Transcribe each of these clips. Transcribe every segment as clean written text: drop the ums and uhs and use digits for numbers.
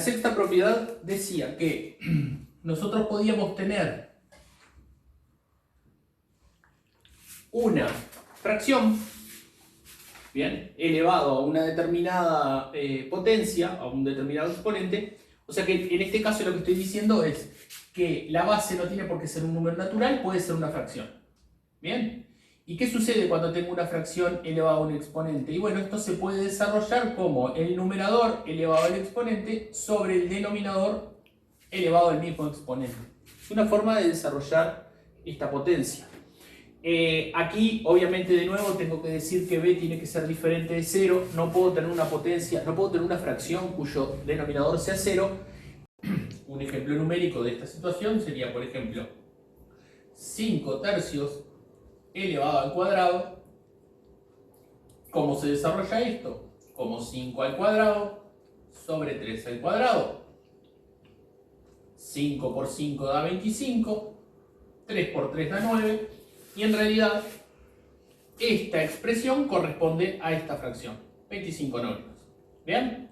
La sexta propiedad decía que nosotros podíamos tener una fracción, bien, elevado a una determinada potencia, a un determinado exponente. O sea que en este caso lo que estoy diciendo es que la base no tiene por qué ser un número natural, puede ser una fracción. ¿Bien? ¿Y qué sucede cuando tengo una fracción elevada a un exponente? Y bueno, esto se puede desarrollar como el numerador elevado al exponente sobre el denominador elevado al mismo exponente. Es una forma de desarrollar esta potencia. Aquí, obviamente, de nuevo, tengo que decir que b tiene que ser diferente de 0. No puedo tener una potencia, no puedo tener una fracción cuyo denominador sea 0. Un ejemplo numérico de esta situación sería, por ejemplo, 5 tercios elevado al cuadrado. ¿Cómo se desarrolla esto? Como 5 al cuadrado sobre 3 al cuadrado. 5 por 5 da 25, 3 por 3 da 9, y en realidad esta expresión corresponde a esta fracción, 25 novenos. ¿Bien?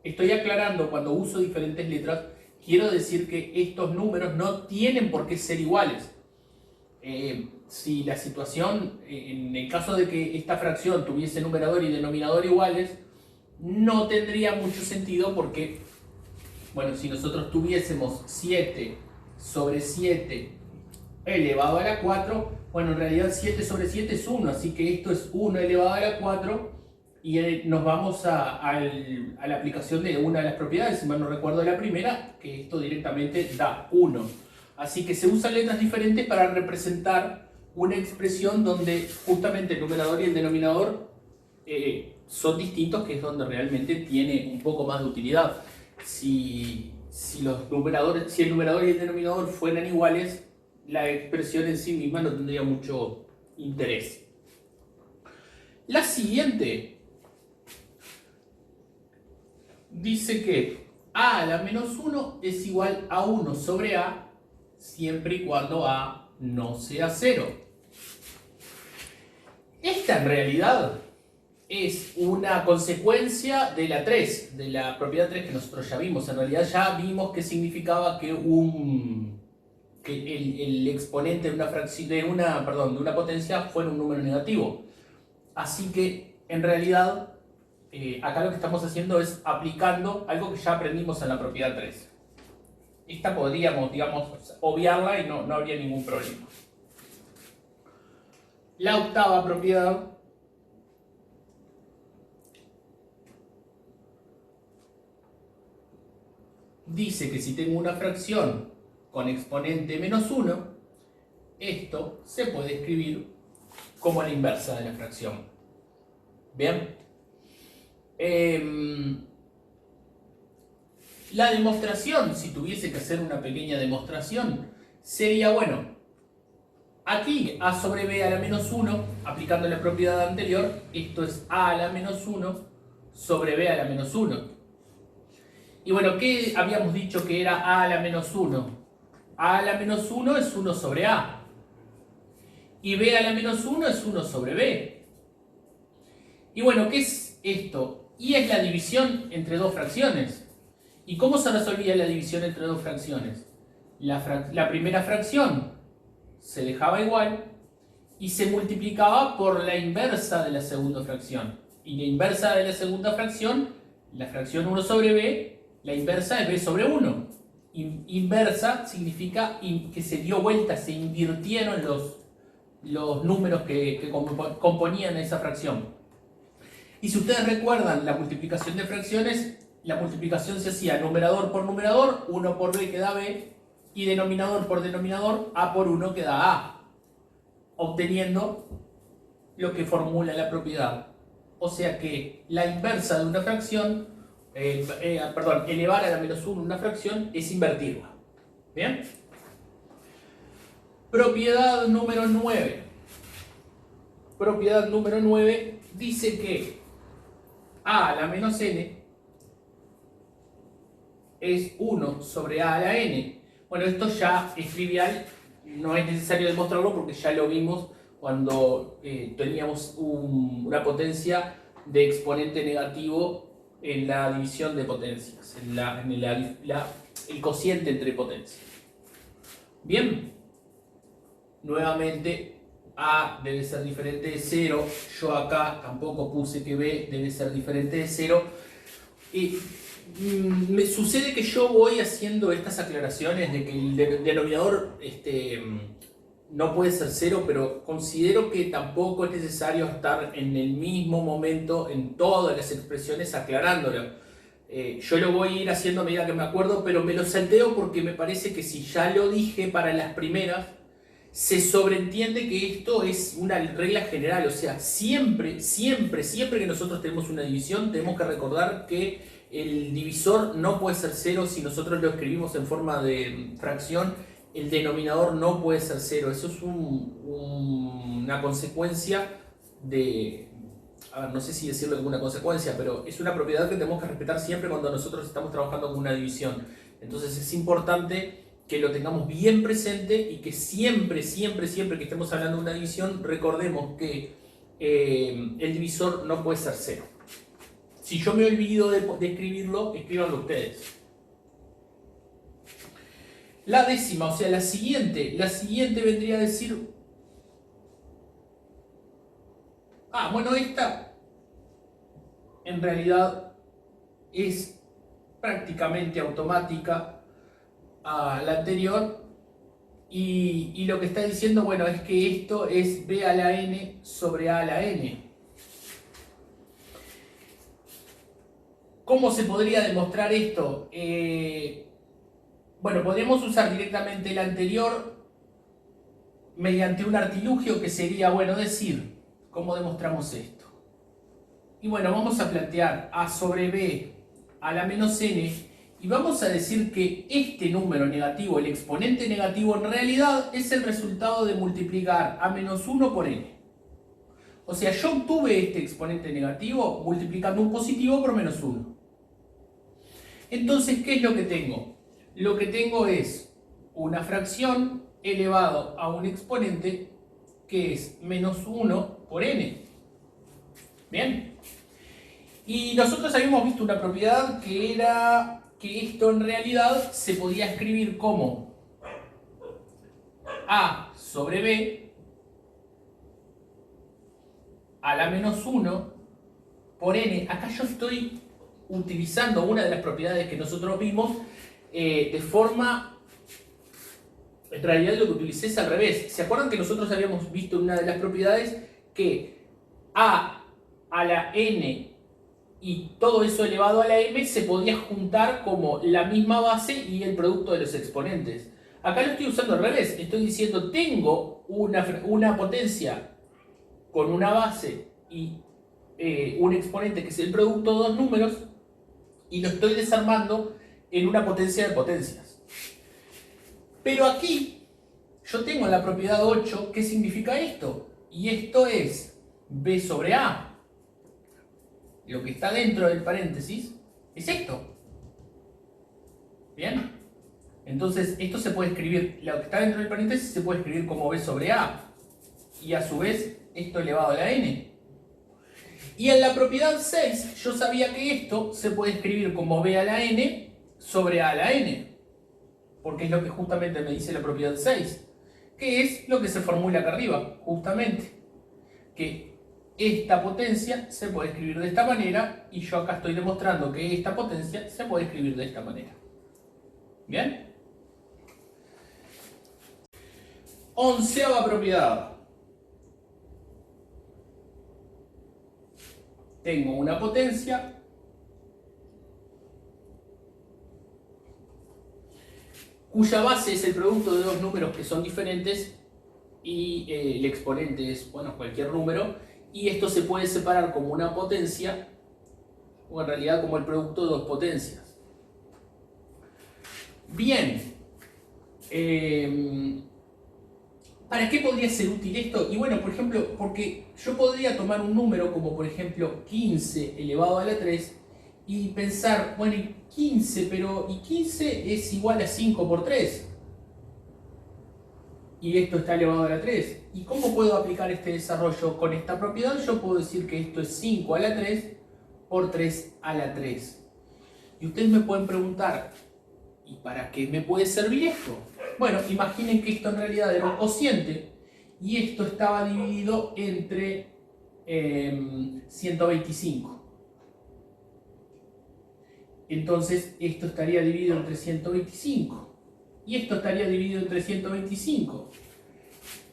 Estoy aclarando, cuando uso diferentes letras, quiero decir que estos números no tienen por qué ser iguales. Si la situación, en el caso de que esta fracción tuviese numerador y denominador iguales, no tendría mucho sentido porque, bueno, si nosotros tuviésemos 7 sobre 7 elevado a la 4, bueno, en realidad 7 sobre 7 es 1, así que esto es 1 elevado a la 4, y nos vamos a la aplicación de una de las propiedades, si mal no recuerdo la primera, que esto directamente da 1. Así que se usan letras diferentes para representar una expresión donde justamente el numerador y el denominador son distintos, que es donde realmente tiene un poco más de utilidad. Si el numerador y el denominador fueran iguales, la expresión en sí misma no tendría mucho interés. La siguiente dice que a a la menos 1 es igual a 1 sobre a siempre y cuando a no sea 0. Esta en realidad es una consecuencia de la 3, de la propiedad 3 que nosotros ya vimos. En realidad ya vimos qué significaba que el exponente de una fracción, de una potencia fuera un número negativo. Así que en realidad acá lo que estamos haciendo es aplicando algo que ya aprendimos en la propiedad 3. Esta podríamos, digamos, obviarla y no habría ningún problema. La octava propiedad dice que si tengo una fracción con exponente menos 1, esto se puede escribir como la inversa de la fracción. ¿Bien? La demostración, si tuviese que hacer una pequeña demostración, sería, bueno, aquí a sobre b a la menos 1, aplicando la propiedad anterior, esto es a a la menos 1 sobre b a la menos 1. Y bueno, ¿qué habíamos dicho que era a a la menos 1? A a la menos 1 es 1 sobre a. Y b a la menos 1 es 1 sobre b. Y bueno, ¿qué es esto? Y es la división entre dos fracciones. ¿Y cómo se resolvía la división entre dos fracciones? La primera fracción se dejaba igual y se multiplicaba por la inversa de la segunda fracción. Y la inversa de la segunda fracción, la fracción 1 sobre b, la inversa es b sobre 1. Inversa significa que se dio vuelta, se invirtieron los números que componían esa fracción. Y si ustedes recuerdan la multiplicación de fracciones, la multiplicación se hacía numerador por numerador, 1 por b que da b, y denominador por denominador, a por 1 que da a, obteniendo lo que formula la propiedad. O sea que la inversa de una fracción, elevar a la menos 1 una fracción es invertirla. ¿Bien? Propiedad número 9. Propiedad número 9 dice que a a la menos n es 1 sobre a a la n. Bueno, esto ya es trivial, no es necesario demostrarlo porque ya lo vimos cuando teníamos una potencia de exponente negativo en la división de potencias, el cociente entre potencias. Bien, nuevamente A debe ser diferente de 0, yo acá tampoco puse que B debe ser diferente de 0. Y me sucede que yo voy haciendo estas aclaraciones de que el denominador no puede ser 0, pero considero que tampoco es necesario estar en el mismo momento en todas las expresiones aclarándolo. Yo lo voy a ir haciendo a medida que me acuerdo, pero me lo salteo porque me parece que si ya lo dije para las primeras, se sobreentiende que esto es una regla general. O sea, siempre que nosotros tenemos una división, tenemos que recordar que el divisor no puede ser 0 si nosotros lo escribimos en forma de fracción. El denominador no puede ser 0. Eso es una consecuencia de... A ver, no sé si decirlo como una consecuencia, pero es una propiedad que tenemos que respetar siempre cuando nosotros estamos trabajando con una división. Entonces es importante que lo tengamos bien presente y que siempre que estemos hablando de una división, recordemos que el divisor no puede ser 0. Si yo me olvido de escribirlo, escríbanlo ustedes. La décima, o sea, la siguiente vendría a decir... bueno, esta en realidad es prácticamente automática a la anterior y lo que está diciendo, bueno, es que esto es B a la n sobre A a la n. ¿Cómo se podría demostrar esto? Bueno, podemos usar directamente el anterior mediante un artilugio que sería, bueno, decir, ¿cómo demostramos esto? Y bueno, vamos a plantear A sobre B a la menos n y vamos a decir que este número negativo, el exponente negativo, en realidad es el resultado de multiplicar a menos 1 por n. O sea, yo obtuve este exponente negativo multiplicando un positivo por menos 1. Entonces, ¿qué es lo que tengo? Lo que tengo es una fracción elevado a un exponente que es menos 1 por n. ¿Bien? Y nosotros habíamos visto una propiedad que era que esto en realidad se podía escribir como A sobre B a la menos 1 por n. Acá yo estoy utilizando una de las propiedades que nosotros vimos de forma... En realidad lo que utilicé es al revés. ¿Se acuerdan que nosotros habíamos visto en una de las propiedades que a la n y todo eso elevado a la m se podía juntar como la misma base y el producto de los exponentes? Acá lo estoy usando al revés. Estoy diciendo, tengo una potencia con una base y un exponente que es el producto de dos números y lo estoy desarmando en una potencia de potencias. Pero aquí yo tengo la propiedad 8. ¿Qué significa esto? Y esto es B sobre A. Lo que está dentro del paréntesis es esto. ¿Bien? Entonces esto se puede escribir, lo que está dentro del paréntesis se puede escribir como B sobre A. Y a su vez esto elevado a la n. Y en la propiedad 6 yo sabía que esto se puede escribir como B a la n sobre A a la n. Porque es lo que justamente me dice la propiedad 6. Que es lo que se formula acá arriba, justamente. Que esta potencia se puede escribir de esta manera y yo acá estoy demostrando que esta potencia se puede escribir de esta manera. ¿Bien? 11ª propiedad. Tengo una potencia cuya base es el producto de dos números que son diferentes y el exponente es, bueno, cualquier número, y esto se puede separar como una potencia o en realidad como el producto de dos potencias. Bien, ¿para qué podría ser útil esto? Y bueno, por ejemplo, porque yo podría tomar un número como por ejemplo 15 elevado a la 3 y pensar, bueno, y 15, pero ¿y 15 es igual a 5 por 3? Y esto está elevado a la 3. ¿Y cómo puedo aplicar este desarrollo? Con esta propiedad yo puedo decir que esto es 5 a la 3 por 3 a la 3. Y ustedes me pueden preguntar, ¿y para qué me puede servir esto? Bueno, imaginen que esto en realidad era un cociente y esto estaba dividido entre 125. Entonces esto estaría dividido entre 125 y esto estaría dividido entre 125.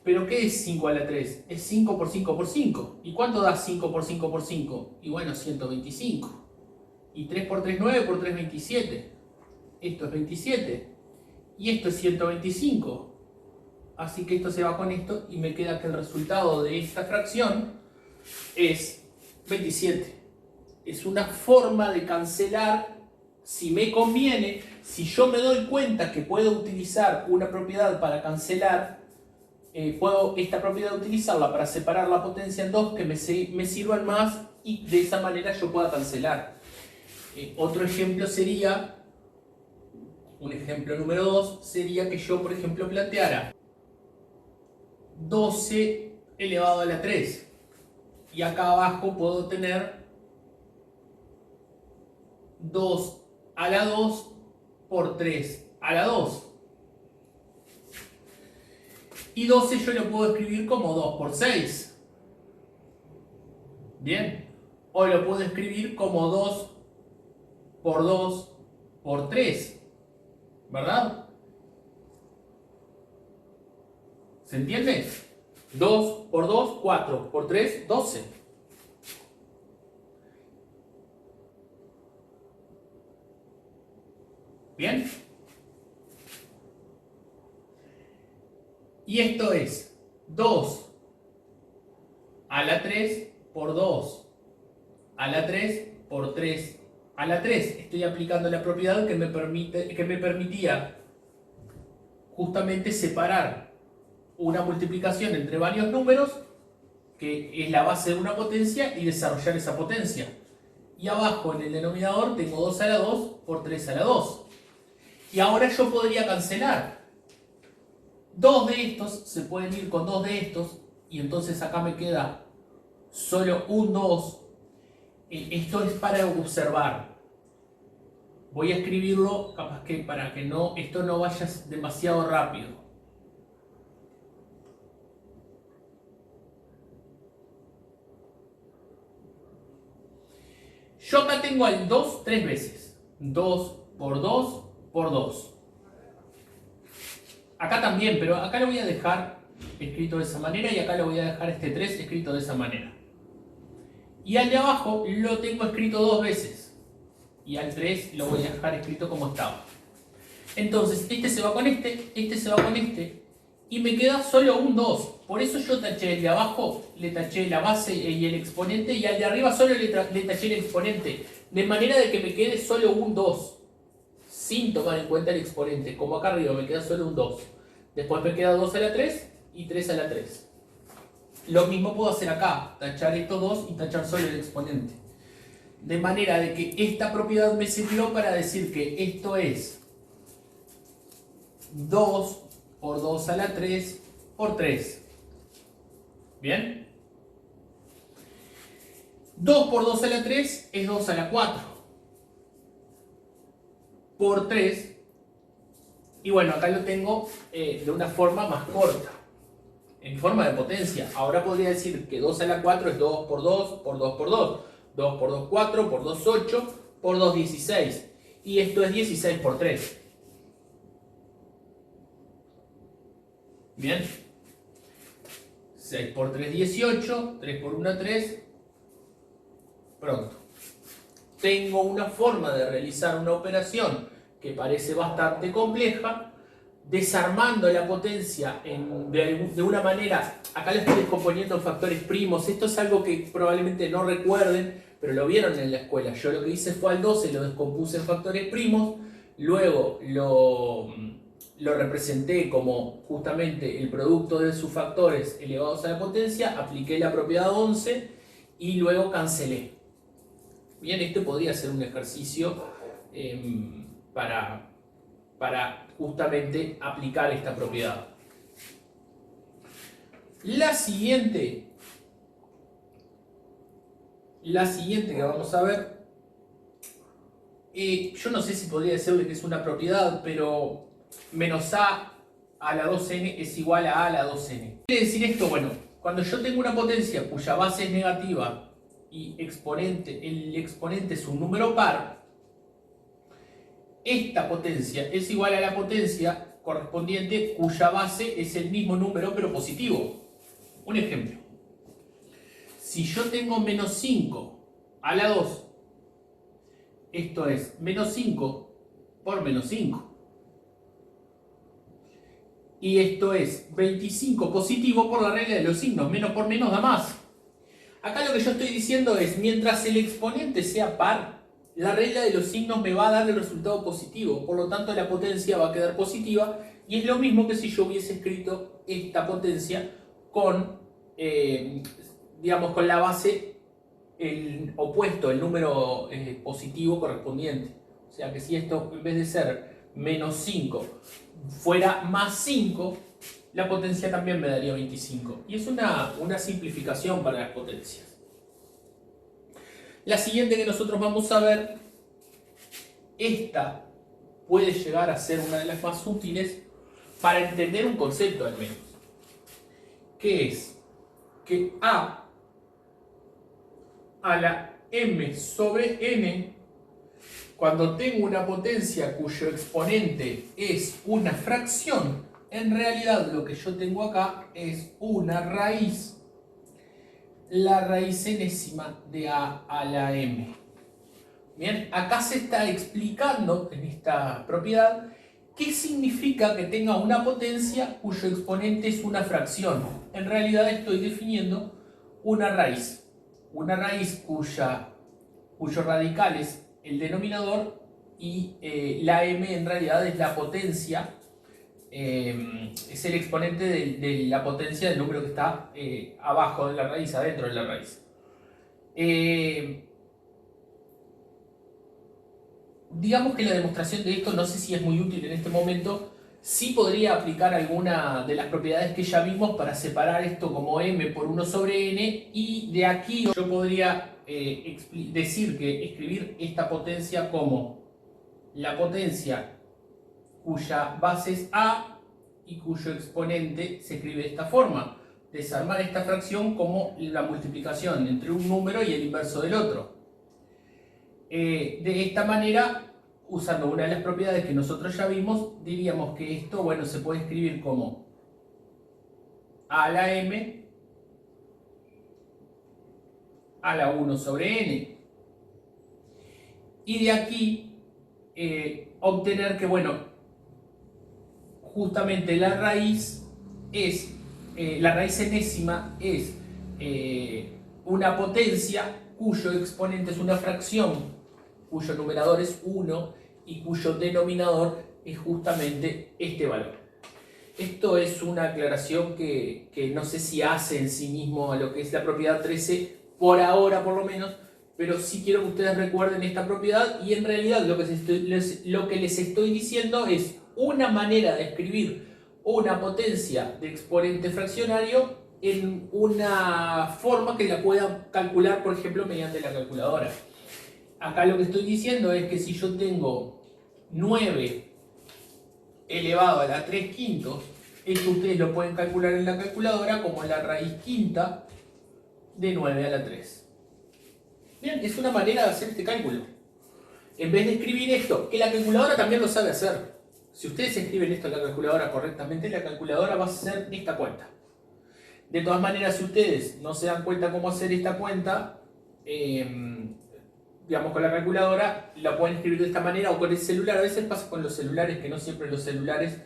¿Pero qué es 5 a la 3? Es 5 por 5 por 5. ¿Y cuánto da 5 por 5 por 5? Y bueno, 125. Y 3 por 3, 9 por 3, 27. Esto es 27. Y esto es 125. Así que esto se va con esto y me queda que el resultado de esta fracción es 27. Es una forma de cancelar, si me conviene, si yo me doy cuenta que puedo utilizar una propiedad para cancelar, puedo esta propiedad utilizarla para separar la potencia en dos que me sirvan más y de esa manera yo pueda cancelar. Otro ejemplo sería, un ejemplo número 2, sería que yo, por ejemplo, planteara 12 elevado a la 3. Y acá abajo puedo tener 2 a la 2 por 3 a la 2. Y 12 yo lo puedo escribir como 2 por 6. Bien. O lo puedo escribir como 2 por 2 por 3. ¿Verdad? ¿Se entiende? 2 por 2, 4. Por 3, 12. ¿Bien? Y esto es 2 a la 3 por 2 a la 3 por 3 a la 3. Estoy aplicando la propiedad que me permitía justamente separar una multiplicación entre varios números, que es la base de una potencia, y desarrollar esa potencia. Y abajo en el denominador tengo 2 a la 2 por 3 a la 2. Y ahora yo podría cancelar. Dos de estos se pueden ir con dos de estos, y entonces acá me queda solo un 2. Esto es para observar. Voy a escribirlo capaz que para que esto no vaya demasiado rápido. Yo acá tengo al 2 tres veces. 2 por 2 por 2. Acá también, pero acá lo voy a dejar escrito de esa manera y acá lo voy a dejar este 3 escrito de esa manera. Y al de abajo lo tengo escrito dos veces. Y al 3 lo voy a dejar escrito como estaba. Entonces, este se va con este se va con este. Y me queda solo un 2. Por eso yo taché el de abajo, le taché la base y el exponente. Y al de arriba solo le taché el exponente. De manera de que me quede solo un 2. Sin tomar en cuenta el exponente. Como acá arriba me queda solo un 2. Después me queda 2 a la 3 y 3 a la 3. Lo mismo puedo hacer acá. Tachar estos dos y tachar solo el exponente. De manera de que esta propiedad me sirvió para decir que esto es 2 por 2 a la 3 por 3. ¿Bien? 2 por 2 a la 3 es 2 a la 4. Por 3. Y bueno, acá lo tengo de una forma más corta. En forma de potencia. Ahora podría decir que 2 a la 4 es 2 por 2 por 2 por 2. 2 por 2, 4, por 2, 8, por 2, 16. Y esto es 16 por 3. Bien. 6 por 3, 18. 3 por 1, 3. Pronto. Tengo una forma de realizar una operación que parece bastante compleja, desarmando la potencia de una manera. Acá lo estoy descomponiendo en factores primos. Esto es algo que probablemente no recuerden, pero lo vieron en la escuela. Yo lo que hice fue al 12, lo descompuse en factores primos, luego lo representé como justamente el producto de sus factores elevados a la potencia, apliqué la propiedad 11 y luego cancelé. Bien, este podría ser un ejercicio para justamente aplicar esta propiedad. La siguiente La siguiente que vamos a ver, yo no sé si podría decirle que es una propiedad, pero menos a la 2n es igual a la 2n. ¿Qué quiere decir esto? Bueno, cuando yo tengo una potencia cuya base es negativa y el exponente es un número par, esta potencia es igual a la potencia correspondiente cuya base es el mismo número pero positivo. Un ejemplo. Si yo tengo menos 5 a la 2, esto es menos 5 por menos 5. Y esto es 25 positivo por la regla de los signos. Menos por menos da más. Acá lo que yo estoy diciendo es, mientras el exponente sea par, la regla de los signos me va a dar el resultado positivo. Por lo tanto, la potencia va a quedar positiva. Y es lo mismo que si yo hubiese escrito esta potencia con, digamos, con la base el opuesto, el número positivo correspondiente. O sea que si esto, en vez de ser menos 5, fuera más 5, la potencia también me daría 25. Y es una simplificación para las potencias. La siguiente que nosotros vamos a ver, esta puede llegar a ser una de las más útiles para entender un concepto al menos. Que es que a la m sobre n, cuando tengo una potencia cuyo exponente es una fracción, en realidad lo que yo tengo acá es una raíz, la raíz enésima de a la m. Bien, acá se está explicando en esta propiedad qué significa que tenga una potencia cuyo exponente es una fracción. En realidad estoy definiendo una raíz cuyo radical es el denominador y la m en realidad es la potencia, es el exponente de la potencia del número que está abajo de la raíz, adentro de la raíz. Digamos que la demostración de esto no sé si es muy útil en este momento. Sí podría aplicar alguna de las propiedades que ya vimos para separar esto como m por 1 sobre n, y de aquí yo podría decir que escribir esta potencia como la potencia cuya base es a y cuyo exponente se escribe de esta forma. Desarmar esta fracción como la multiplicación entre un número y el inverso del otro. De esta manera, usando una de las propiedades que nosotros ya vimos, diríamos que esto, bueno, se puede escribir como a la m a la 1 sobre n. Y de aquí obtener que, bueno, justamente la raíz enésima es una potencia cuyo exponente es una fracción, cuyo numerador es 1 y cuyo denominador es justamente este valor. Esto es una aclaración que no sé si hace en sí mismo a lo que es la propiedad 13, por ahora por lo menos, pero sí quiero que ustedes recuerden esta propiedad, y en realidad lo que les estoy diciendo es una manera de escribir una potencia de exponente fraccionario en una forma que la puedan calcular, por ejemplo, mediante la calculadora. Acá lo que estoy diciendo es que si yo tengo 9 elevado a la 3 quintos, esto ustedes lo pueden calcular en la calculadora como la raíz quinta de 9 a la 3. Bien, es una manera de hacer este cálculo. En vez de escribir esto, que la calculadora también lo sabe hacer. Si ustedes escriben esto en la calculadora correctamente, la calculadora va a hacer esta cuenta. De todas maneras, si ustedes no se dan cuenta cómo hacer esta cuenta, digamos, con la calculadora, la pueden escribir de esta manera, o con el celular. A veces pasa con los celulares, que no siempre los celulares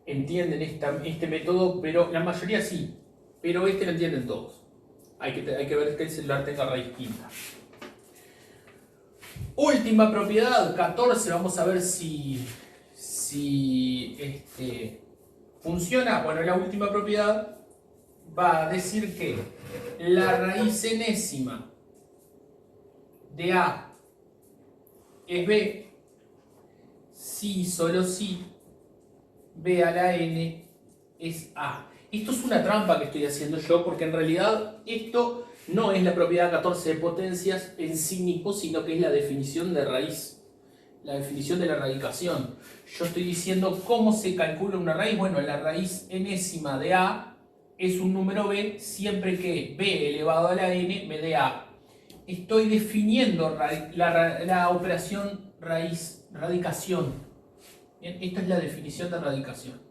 entienden este método, pero la mayoría sí, pero lo entienden todos. Hay que ver que el celular tenga raíz quinta. Última propiedad, 14, vamos a ver si funciona. Bueno, la última propiedad va a decir que la raíz enésima de A es B si, solo si B a la N es A. Esto es una trampa que estoy haciendo yo, porque en realidad esto no es la propiedad 14 de potencias en sí mismo, sino que es la definición de raíz, la definición de la radicación. Yo estoy diciendo cómo se calcula una raíz. Bueno, la raíz enésima de A es un número B siempre que B elevado a la n me dé A. Estoy definiendo la operación radicación. Bien, esta es la definición de radicación.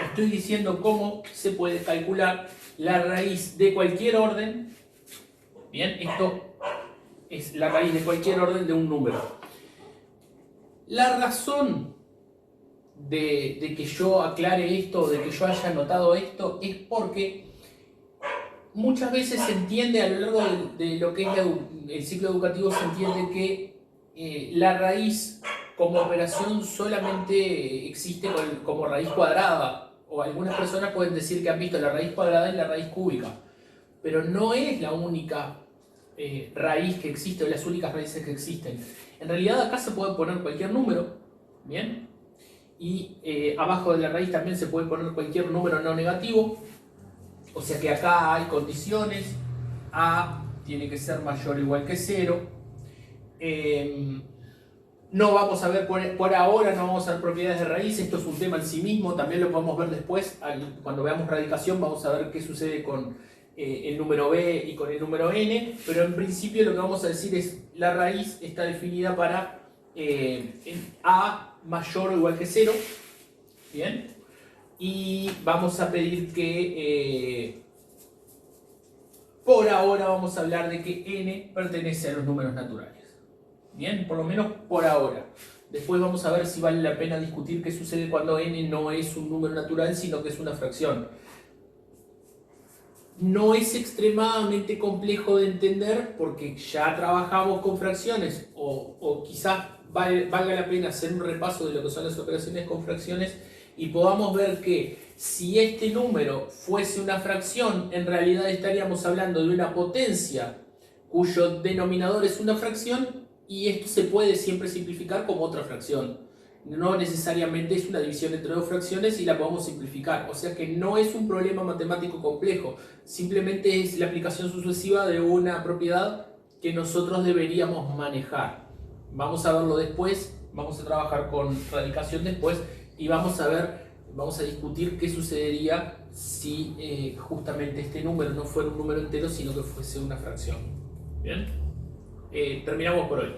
Estoy diciendo cómo se puede calcular la raíz de cualquier orden. Bien, esto es la raíz de cualquier orden de un número. La razón de que yo aclare esto, de que yo haya notado esto, es porque muchas veces se entiende a lo largo de lo que es el ciclo educativo, se entiende que la raíz como operación solamente existe como raíz cuadrada, o algunas personas pueden decir que han visto la raíz cuadrada y la raíz cúbica, pero no es la única raíz que existe, o las únicas raíces que existen. En realidad acá se puede poner cualquier número, ¿bien? Y abajo de la raíz también se puede poner cualquier número no negativo, o sea que acá hay condiciones. A tiene que ser mayor o igual que 0. No vamos a ver por ahora, no vamos a ver propiedades de raíz, esto es un tema en sí mismo, también lo podemos ver después, cuando veamos radicación vamos a ver qué sucede con el número b y con el número n, pero en principio lo que vamos a decir es la raíz está definida para a mayor o igual que 0, ¿bien? Y vamos a pedir que por ahora vamos a hablar de que n pertenece a los números naturales. Bien, por lo menos por ahora. Después vamos a ver si vale la pena discutir qué sucede cuando n no es un número natural, sino que es una fracción. No es extremadamente complejo de entender porque ya trabajamos con fracciones, o quizás valga la pena hacer un repaso de lo que son las operaciones con fracciones y podamos ver que si este número fuese una fracción, en realidad estaríamos hablando de una potencia cuyo denominador es una fracción, y esto se puede siempre simplificar como otra fracción. No necesariamente es una división entre dos fracciones y la podemos simplificar. O sea que no es un problema matemático complejo, simplemente es la aplicación sucesiva de una propiedad que nosotros deberíamos manejar. Vamos a verlo después, vamos a trabajar con radicación después y vamos a discutir qué sucedería si justamente este número no fuera un número entero, sino que fuese una fracción. ¿Bien? Terminamos por hoy.